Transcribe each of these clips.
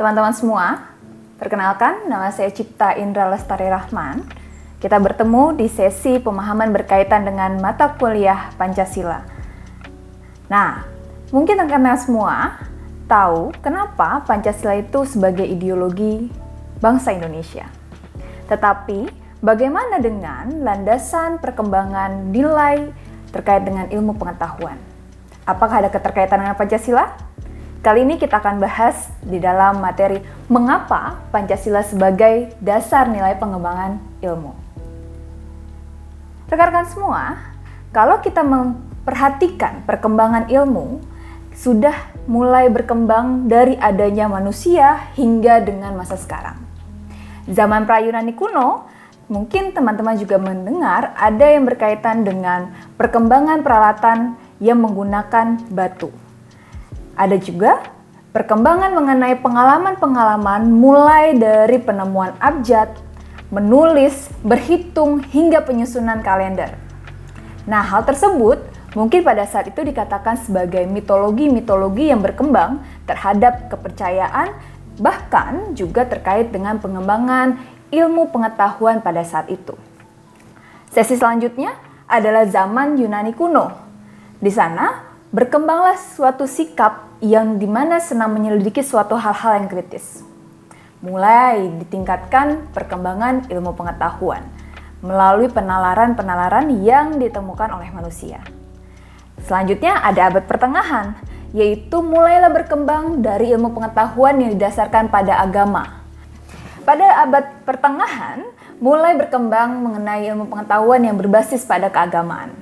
teman-teman semua, perkenalkan nama saya Cipta Indra Lestari Rahman. Kita bertemu di sesi pemahaman berkaitan dengan mata kuliah Pancasila. Nah, mungkin teman-teman semua tahu kenapa Pancasila itu sebagai ideologi bangsa Indonesia. Tetapi, bagaimana dengan landasan perkembangan nilai terkait dengan ilmu pengetahuan? Apakah ada keterkaitan dengan Pancasila? Kali ini kita akan bahas di dalam materi mengapa Pancasila sebagai dasar nilai pengembangan ilmu. Rekan-rekan semua, kalau kita memperhatikan perkembangan ilmu, sudah mulai berkembang dari adanya manusia hingga dengan masa sekarang. Zaman pra-Yunani kuno, mungkin teman-teman juga mendengar ada yang berkaitan dengan perkembangan peralatan yang menggunakan batu. Ada juga perkembangan mengenai pengalaman-pengalaman mulai dari penemuan abjad, menulis, berhitung, hingga penyusunan kalender. Nah, hal tersebut mungkin pada saat itu dikatakan sebagai mitologi-mitologi yang berkembang terhadap kepercayaan, bahkan juga terkait dengan pengembangan ilmu pengetahuan pada saat itu. Sesi selanjutnya adalah zaman Yunani kuno. Di sana, berkembanglah suatu sikap yang dimana senang menyelidiki suatu hal-hal yang kritis. Mulai ditingkatkan perkembangan ilmu pengetahuan melalui penalaran-penalaran yang ditemukan oleh manusia. Selanjutnya ada abad pertengahan, yaitu mulailah berkembang dari ilmu pengetahuan yang didasarkan pada agama. Pada abad pertengahan, mulai berkembang mengenai ilmu pengetahuan yang berbasis pada keagamaan.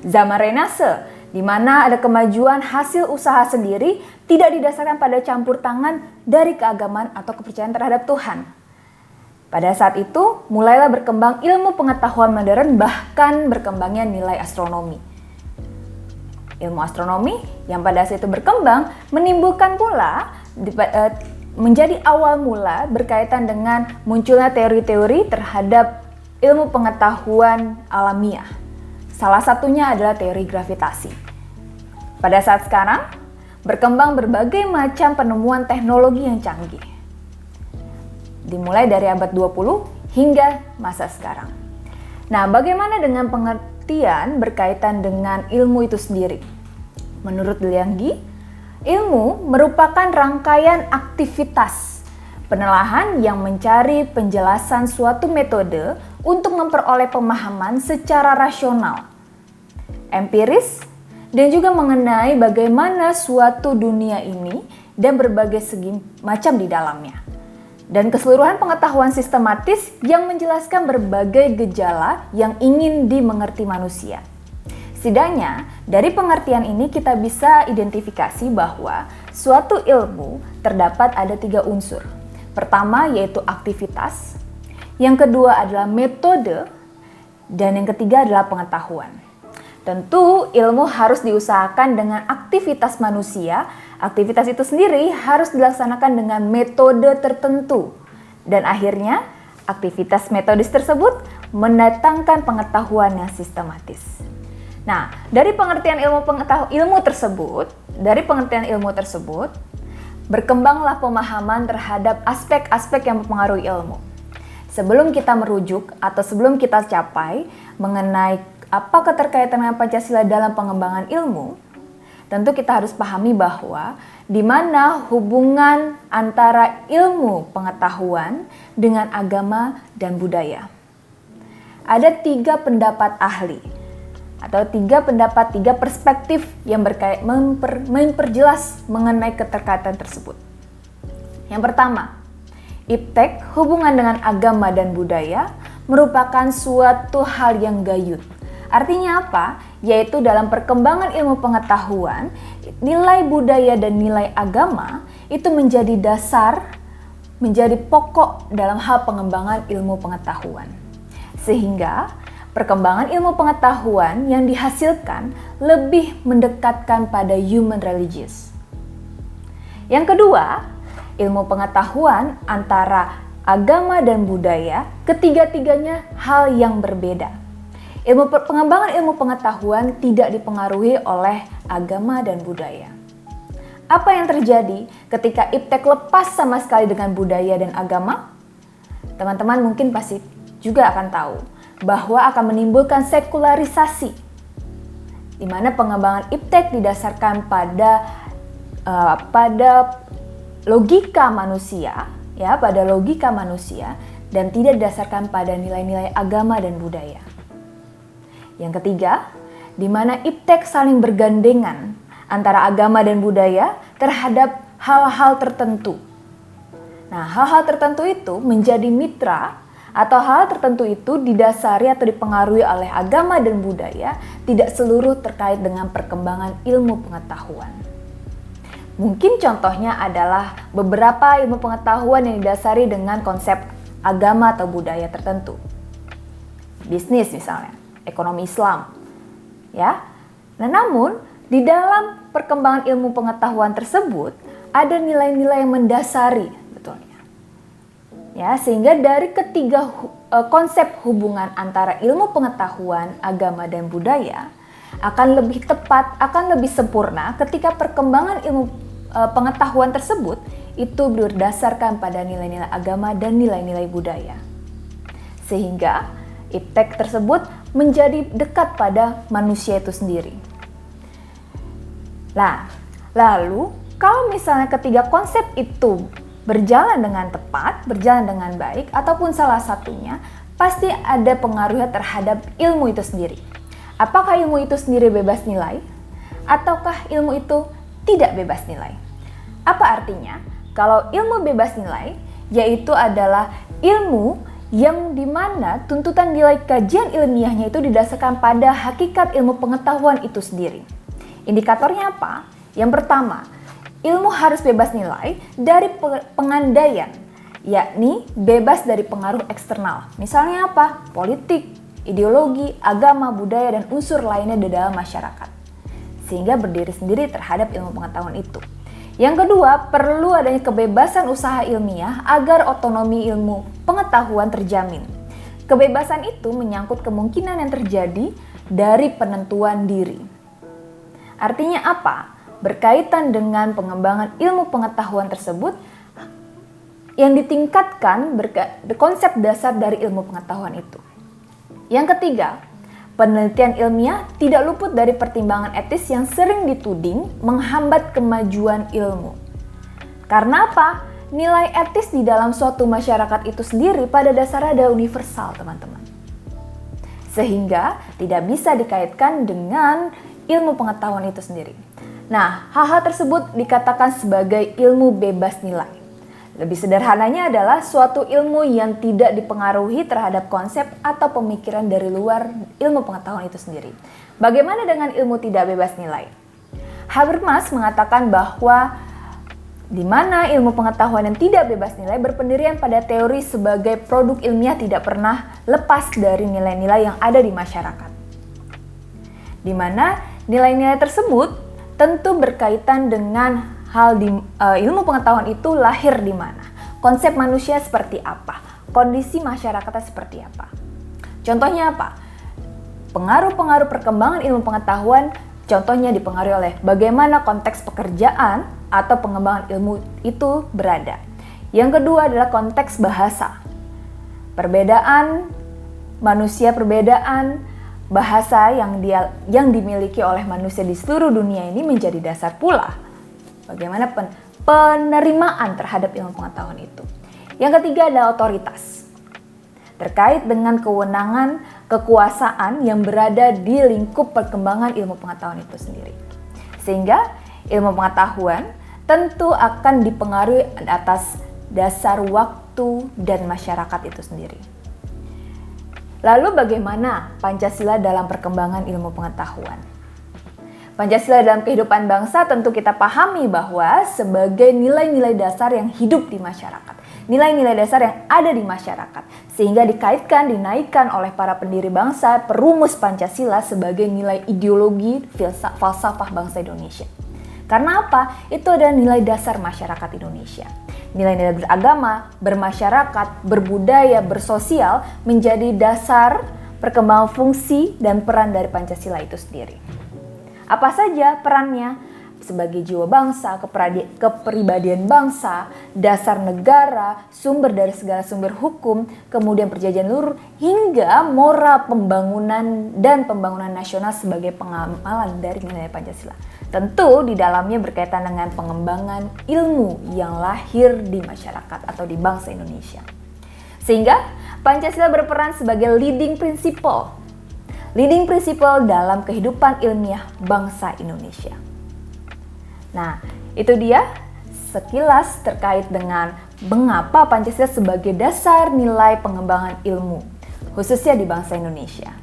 Zaman Renase, di mana ada kemajuan hasil usaha sendiri tidak didasarkan pada campur tangan dari keagamaan atau kepercayaan terhadap Tuhan. Pada saat itu, mulailah berkembang ilmu pengetahuan modern, bahkan berkembangnya nilai astronomi. Ilmu astronomi yang pada saat itu berkembang menimbulkan pula menjadi awal mula berkaitan dengan munculnya teori-teori terhadap ilmu pengetahuan alamiah. Salah satunya adalah teori gravitasi. Pada saat sekarang, berkembang berbagai macam penemuan teknologi yang canggih. Dimulai dari abad 20 hingga masa sekarang. Nah, bagaimana dengan pengertian berkaitan dengan ilmu itu sendiri? Menurut Liang Qi, ilmu merupakan rangkaian aktivitas penelaahan yang mencari penjelasan suatu metode untuk memperoleh pemahaman secara rasional, empiris, dan juga mengenai bagaimana suatu dunia ini dan berbagai segi macam di dalamnya. Dan keseluruhan pengetahuan sistematis yang menjelaskan berbagai gejala yang ingin dimengerti manusia. Setidaknya, dari pengertian ini kita bisa identifikasi bahwa suatu ilmu terdapat ada 3 unsur. Pertama yaitu aktivitas, yang kedua adalah metode, dan yang ketiga adalah pengetahuan. Tentu ilmu harus diusahakan dengan aktivitas manusia. Aktivitas itu sendiri harus dilaksanakan dengan metode tertentu. Dan akhirnya aktivitas metodis tersebut mendatangkan pengetahuan yang sistematis. Nah, dari pengertian ilmu tersebut, berkembanglah pemahaman terhadap aspek-aspek yang mempengaruhi ilmu. Sebelum kita merujuk atau sebelum kita capai mengenai apa keterkaitan dengan Pancasila dalam pengembangan ilmu, tentu kita harus pahami bahwa di mana hubungan antara ilmu pengetahuan dengan agama dan budaya. Ada 3 pendapat ahli atau 3 perspektif yang memperjelas mengenai keterkaitan tersebut. Yang pertama, iptek hubungan dengan agama dan budaya merupakan suatu hal yang gayut. Artinya apa? Yaitu dalam perkembangan ilmu pengetahuan, nilai budaya dan nilai agama itu menjadi dasar, menjadi pokok dalam hal pengembangan ilmu pengetahuan. Sehingga perkembangan ilmu pengetahuan yang dihasilkan lebih mendekatkan pada human religious. Yang kedua, ilmu pengetahuan antara agama dan budaya, ketiga-tiganya hal yang berbeda. Pengembangan ilmu pengetahuan tidak dipengaruhi oleh agama dan budaya. Apa yang terjadi ketika iptek lepas sama sekali dengan budaya dan agama? Teman-teman mungkin pasti juga akan tahu bahwa akan menimbulkan sekularisasi, di mana pengembangan iptek didasarkan pada logika manusia, pada logika manusia, dan tidak didasarkan pada nilai-nilai agama dan budaya. Yang ketiga, di mana iptek saling bergandengan antara agama dan budaya terhadap hal-hal tertentu. Nah, hal-hal tertentu itu menjadi mitra, atau hal tertentu itu didasari atau dipengaruhi oleh agama dan budaya, tidak seluruh terkait dengan perkembangan ilmu pengetahuan. Mungkin contohnya adalah beberapa ilmu pengetahuan yang didasari dengan konsep agama atau budaya tertentu. Bisnis misalnya, ekonomi Islam. Nah, namun di dalam perkembangan ilmu pengetahuan tersebut ada nilai-nilai yang mendasari betulnya. Sehingga dari ketiga konsep hubungan antara ilmu pengetahuan, agama dan budaya akan lebih tepat, akan lebih sempurna ketika perkembangan ilmu pengetahuan tersebut itu berdasarkan pada nilai-nilai agama dan nilai-nilai budaya. Sehingga iptek tersebut menjadi dekat pada manusia itu sendiri. Nah, lalu kalau misalnya ketiga konsep itu berjalan dengan tepat, berjalan dengan baik, ataupun salah satunya, pasti ada pengaruhnya terhadap ilmu itu sendiri. Apakah ilmu itu sendiri bebas nilai? Ataukah ilmu itu tidak bebas nilai? Apa artinya? Kalau ilmu bebas nilai, yaitu adalah ilmu yang dimana tuntutan nilai kajian ilmiahnya itu didasarkan pada hakikat ilmu pengetahuan itu sendiri. Indikatornya apa? Yang pertama, ilmu harus bebas nilai dari pengandaian, yakni bebas dari pengaruh eksternal. Misalnya apa? Politik, ideologi, agama, budaya, dan unsur lainnya di dalam masyarakat. Sehingga berdiri sendiri terhadap ilmu pengetahuan itu. Yang kedua, perlu adanya kebebasan usaha ilmiah agar otonomi ilmu pengetahuan terjamin. Kebebasan itu menyangkut kemungkinan yang terjadi dari penentuan diri. Artinya apa? Berkaitan dengan pengembangan ilmu pengetahuan tersebut yang ditingkatkan konsep dasar dari ilmu pengetahuan itu. Yang ketiga, penelitian ilmiah tidak luput dari pertimbangan etis yang sering dituding menghambat kemajuan ilmu. Karena apa? Nilai etis di dalam suatu masyarakat itu sendiri pada dasarnya adalah universal, teman-teman. Sehingga tidak bisa dikaitkan dengan ilmu pengetahuan itu sendiri. Nah, hal-hal tersebut dikatakan sebagai ilmu bebas nilai. Lebih sederhananya adalah suatu ilmu yang tidak dipengaruhi terhadap konsep atau pemikiran dari luar ilmu pengetahuan itu sendiri. Bagaimana dengan ilmu tidak bebas nilai? Habermas mengatakan bahwa di mana ilmu pengetahuan yang tidak bebas nilai berpendirian pada teori sebagai produk ilmiah tidak pernah lepas dari nilai-nilai yang ada di masyarakat. Di mana nilai-nilai tersebut tentu berkaitan dengan hal di ilmu pengetahuan itu lahir di mana, konsep manusia seperti apa, kondisi masyarakatnya seperti apa. Contohnya apa? Pengaruh-pengaruh perkembangan ilmu pengetahuan contohnya dipengaruhi oleh bagaimana konteks pekerjaan atau pengembangan ilmu itu berada. Yang kedua adalah konteks bahasa. Perbedaan manusia, perbedaan bahasa yang dimiliki oleh manusia di seluruh dunia ini menjadi dasar pula bagaimana penerimaan terhadap ilmu pengetahuan itu. Yang ketiga adalah otoritas. Terkait dengan kewenangan, kekuasaan yang berada di lingkup perkembangan ilmu pengetahuan itu sendiri. Sehingga ilmu pengetahuan tentu akan dipengaruhi atas dasar waktu dan masyarakat itu sendiri. Lalu bagaimana Pancasila dalam perkembangan ilmu pengetahuan? Pancasila dalam kehidupan bangsa tentu kita pahami bahwa sebagai nilai-nilai dasar yang hidup di masyarakat. Nilai-nilai dasar yang ada di masyarakat. Sehingga dinaikkan oleh para pendiri bangsa perumus Pancasila sebagai nilai ideologi falsafah bangsa Indonesia. Karena apa? Itu adalah nilai dasar masyarakat Indonesia. Nilai-nilai beragama, bermasyarakat, berbudaya, bersosial menjadi dasar perkembangan fungsi dan peran dari Pancasila itu sendiri. Apa saja perannya? sebagai jiwa bangsa, kepribadian bangsa, dasar negara, sumber dari segala sumber hukum, kemudian perjanjian luhur, hingga moral pembangunan dan pembangunan nasional sebagai pengamalan dari nilai Pancasila. Tentu di dalamnya berkaitan dengan pengembangan ilmu yang lahir di masyarakat atau di bangsa Indonesia. Sehingga Pancasila berperan sebagai leading principle dalam kehidupan ilmiah bangsa Indonesia. Nah, itu dia sekilas terkait dengan mengapa Pancasila sebagai dasar nilai pengembangan ilmu, khususnya di bangsa Indonesia.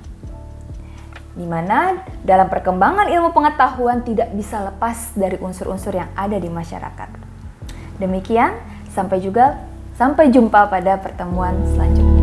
Di mana dalam perkembangan ilmu pengetahuan tidak bisa lepas dari unsur-unsur yang ada di masyarakat. Demikian, sampai jumpa pada pertemuan selanjutnya.